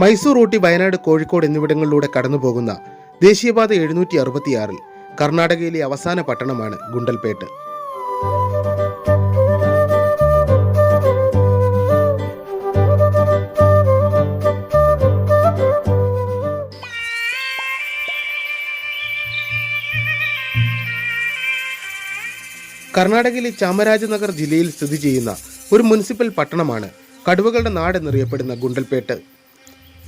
മൈസൂർ ഊട്ടി വയനാട് കോഴിക്കോട് എന്നിവിടങ്ങളിലൂടെ കടന്നുപോകുന്ന ദേശീയപാത 766 കർണാടകയിലെ അവസാന പട്ടണമാണ് ഗുണ്ടൽപേട്ട്. കർണാടകയിലെ ചാമരാജനഗർ ജില്ലയിൽ സ്ഥിതി ചെയ്യുന്ന ഒരു മുനിസിപ്പൽ പട്ടണമാണ് കടുവകളുടെ നാടെന്നറിയപ്പെടുന്ന ഗുണ്ടൽപേട്ട്.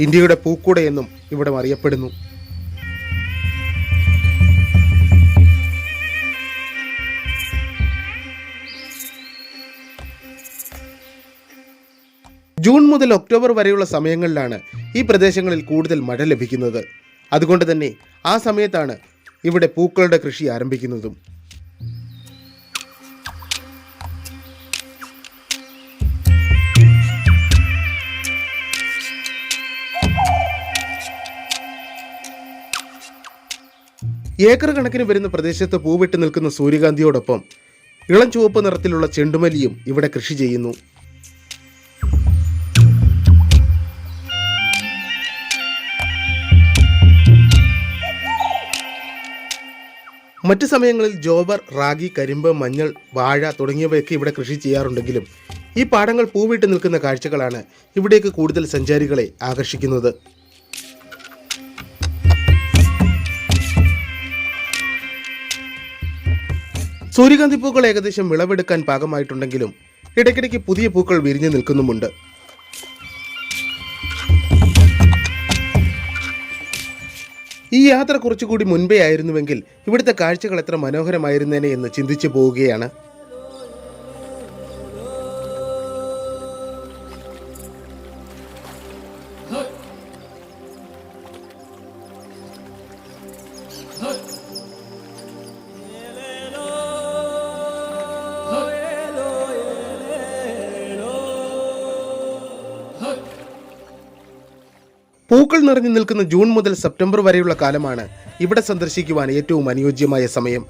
ഇന്ത്യയുടെ പൂക്കൂട എന്നും ഇവിടം അറിയപ്പെടുന്നു. ജൂൺ മുതൽ ഒക്ടോബർ വരെയുള്ള സമയങ്ങളിലാണ് ഈ പ്രദേശങ്ങളിൽ കൂടുതൽ മഴ ലഭിക്കുന്നത്. അതുകൊണ്ട് തന്നെ ആ സമയത്താണ് ഇവിടെ പൂക്കളുടെ കൃഷി ആരംഭിക്കുന്നതും. ഏക്കർ കണക്കിന് വരുന്ന പ്രദേശത്ത് പൂവിട്ട് നിൽക്കുന്ന സൂര്യകാന്തിയോടൊപ്പം ഇളം ചുവപ്പ് നിറത്തിലുള്ള ചെണ്ടുമല്ലിയും ഇവിടെ കൃഷി ചെയ്യുന്നു. മറ്റു സമയങ്ങളിൽ ജോവർ, റാഗി, കരിമ്പ്, മഞ്ഞൾ, വാഴ തുടങ്ങിയവയൊക്കെ ഇവിടെ കൃഷി ചെയ്യാറുണ്ടെങ്കിലും ഈ പാടങ്ങൾ പൂവിട്ട് നിൽക്കുന്ന കാഴ്ചകളാണ് ഇവിടേക്ക് കൂടുതൽ സഞ്ചാരികളെ ആകർഷിക്കുന്നത്. സൂര്യകാന്തി പൂക്കൾ ഏകദേശം വിളവെടുക്കാൻ പാകമായിട്ടുണ്ടെങ്കിലും ഇടയ്ക്കിടയ്ക്ക് പുതിയ പൂക്കൾ വിരിഞ്ഞു നിൽക്കുന്നുമുണ്ട്. ഈ യാത്ര കുറച്ചുകൂടി മുൻപേ ആയിരുന്നുവെങ്കിൽ ഇവിടുത്തെ കാഴ്ചകൾ എത്ര മനോഹരമായിരുന്നേനെ എന്ന് ചിന്തിച്ചു പോവുകയാണ്. പൂക്കൾ നിറഞ്ഞു നിൽക്കുന്ന ജൂൺ മുതൽ സെപ്റ്റംബർ വരെയുള്ള കാലമാണ് ഇവിടെ സന്ദർശിക്കുവാൻ ഏറ്റവും അനുയോജ്യമായ സമയം.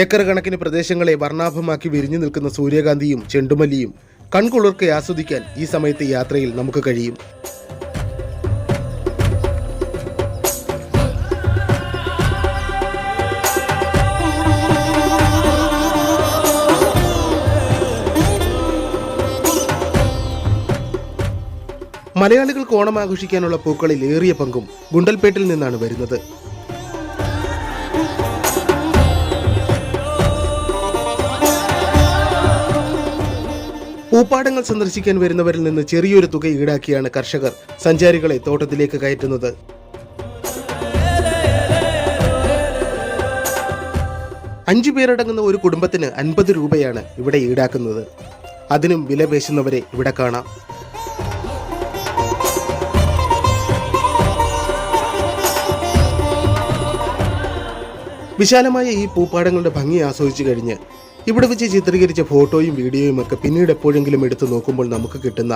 ഏക്കർ കണക്കിന് പ്രദേശങ്ങളെ വർണ്ണാഭമാക്കി വിരിഞ്ഞു നിൽക്കുന്ന സൂര്യകാന്തിയും ചെണ്ടുമല്ലിയും കൺകുളിർക്കെ ആസ്വദിക്കാൻ ഈ സമയത്തെ യാത്രയിൽ നമുക്ക് കഴിയും. മലയാളികൾക്ക് ഓണം ആഘോഷിക്കാനുള്ള പൂക്കളിൽ ഏറിയ പങ്കും ഗുണ്ടൽപേട്ടിൽ നിന്നാണ് വരുന്നത്. പൂപ്പാടങ്ങൾ സന്ദർശിക്കാൻ വരുന്നവരിൽ നിന്ന് ചെറിയൊരു തുക ഈടാക്കിയാണ് കർഷകർ സഞ്ചാരികളെ തോട്ടത്തിലേക്ക് കയറ്റുന്നത്. അഞ്ചു പേരടങ്ങുന്ന ഒരു കുടുംബത്തിന് 50 രൂപയാണ് ഇവിടെ ഈടാക്കുന്നത്. അതിനും വില പേശുന്നവരെ ഇവിടെ കാണാം. വിശാലമായ ഈ പൂപ്പാടങ്ങളുടെ ഭംഗി ആസ്വദിച്ചു കഴിഞ്ഞ് ഇവിടെ വെച്ച് ചിത്രീകരിച്ച ഫോട്ടോയും വീഡിയോയും ഒക്കെ പിന്നീട് എപ്പോഴെങ്കിലും എടുത്തു നോക്കുമ്പോൾ നമുക്ക് കിട്ടുന്ന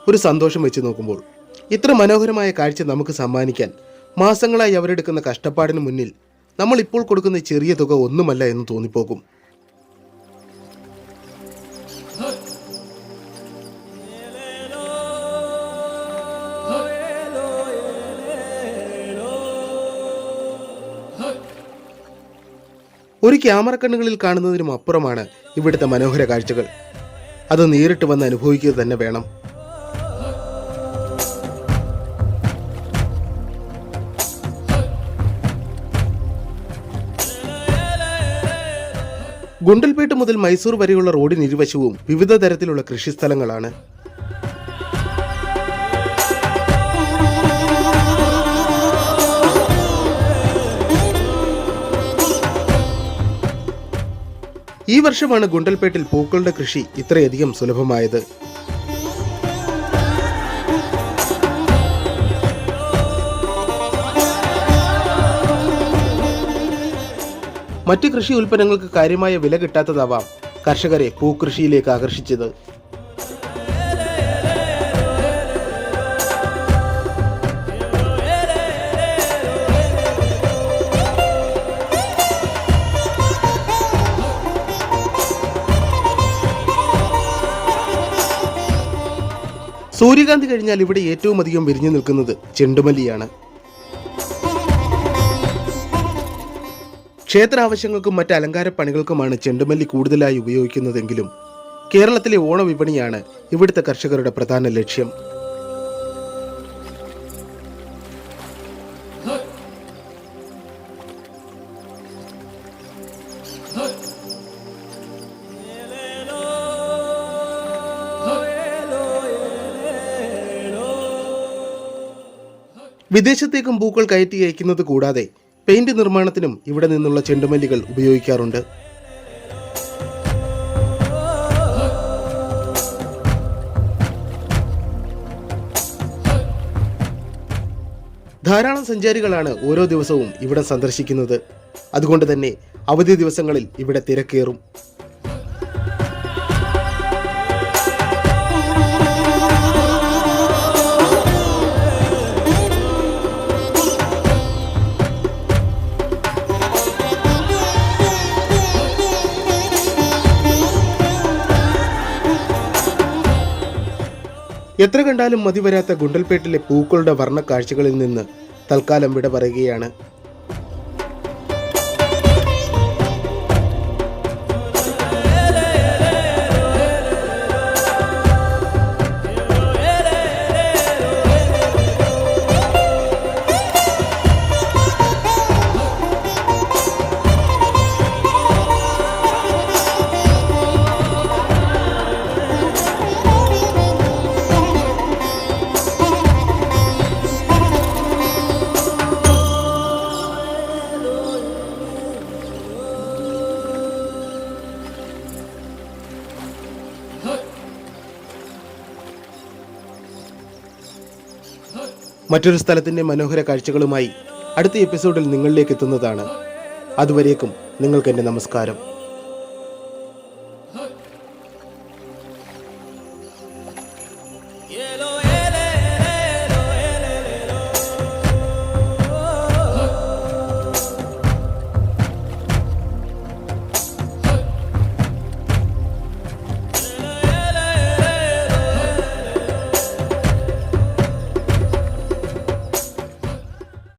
ഒരു സന്തോഷം വെച്ച് നോക്കുമ്പോൾ ഇത്ര മനോഹരമായ കാഴ്ച നമുക്ക് സമ്മാനിക്കാൻ മാസങ്ങളായി അവരെടുക്കുന്ന കഷ്ടപ്പാടിന് മുന്നിൽ നമ്മൾ ഇപ്പോൾ കൊടുക്കുന്ന ചെറിയ തുക ഒന്നുമല്ല എന്ന് തോന്നിപ്പോകും. ഒരു ക്യാമറ കണ്ണുകളിൽ കാണുന്നതിനും അപ്പുറമാണ് ഇവിടുത്തെ മനോഹര കാഴ്ചകൾ. അത് നേരിട്ട് വന്ന് അനുഭവിക്കുക തന്നെ വേണം. ഗുണ്ടൽപേട്ട് മുതൽ മൈസൂർ വരെയുള്ള റോഡിന് ഇരുവശവും വിവിധ തരത്തിലുള്ള കൃഷിസ്ഥലങ്ങളാണ്. ഈ വർഷമാണ് ഗുണ്ടൽപേട്ടിൽ പൂക്കളുടെ കൃഷി ഇത്രയധികം സുലഭമായത്. മറ്റ് കൃഷി ഉൽപ്പന്നങ്ങൾക്ക് കാര്യമായ വില കിട്ടാത്തതാവാം കർഷകരെ പൂക്കൃഷിയിലേക്ക് ആകർഷിച്ചത്. സൂര്യകാന്തി കഴിഞ്ഞാൽ ഇവിടെ ഏറ്റവും അധികം വിരിഞ്ഞു നിൽക്കുന്നത് ചെണ്ടുമല്ലിയാണ്. ക്ഷേത്ര ആവശ്യങ്ങൾക്കും മറ്റ് അലങ്കാര പണികൾക്കുമാണ് ചെണ്ടുമല്ലി കൂടുതലായി ഉപയോഗിക്കുന്നതെങ്കിലും കേരളത്തിലെ ഓണവിപണിയാണ് ഇവിടുത്തെ കർഷകരുടെ പ്രധാന ലക്ഷ്യം. വിദേശത്തേക്കും പൂക്കൾ കയറ്റി അയക്കുന്നത് കൂടാതെ പെയിന്റ് നിർമ്മാണത്തിനും ഇവിടെ നിന്നുള്ള ചെണ്ടുമല്ലികൾ ഉപയോഗിക്കാറുണ്ട്. ധാരാളം സഞ്ചാരികളാണ് ഓരോ ദിവസവും ഇവിടെ സന്ദർശിക്കുന്നത്. അതുകൊണ്ട് തന്നെ അവധി ദിവസങ്ങളിൽ ഇവിടെ തിരക്കേറും. എത്ര കണ്ടാലും മതി വരാത്ത ഗുണ്ടൽപേട്ടിലെ പൂക്കളുടെ വർണ്ണ കാഴ്ചകളിൽ നിന്ന് തൽക്കാലം വിട പറയുകയാണ്. മറ്റൊരു സ്ഥലത്തിൻ്റെ മനോഹര കാഴ്ചകളുമായി അടുത്ത എപ്പിസോഡിൽ നിങ്ങളിലേക്ക് എത്തുന്നതാണ്. അതുവരേക്കും നിങ്ങൾക്ക് എൻ്റെ നമസ്കാരം.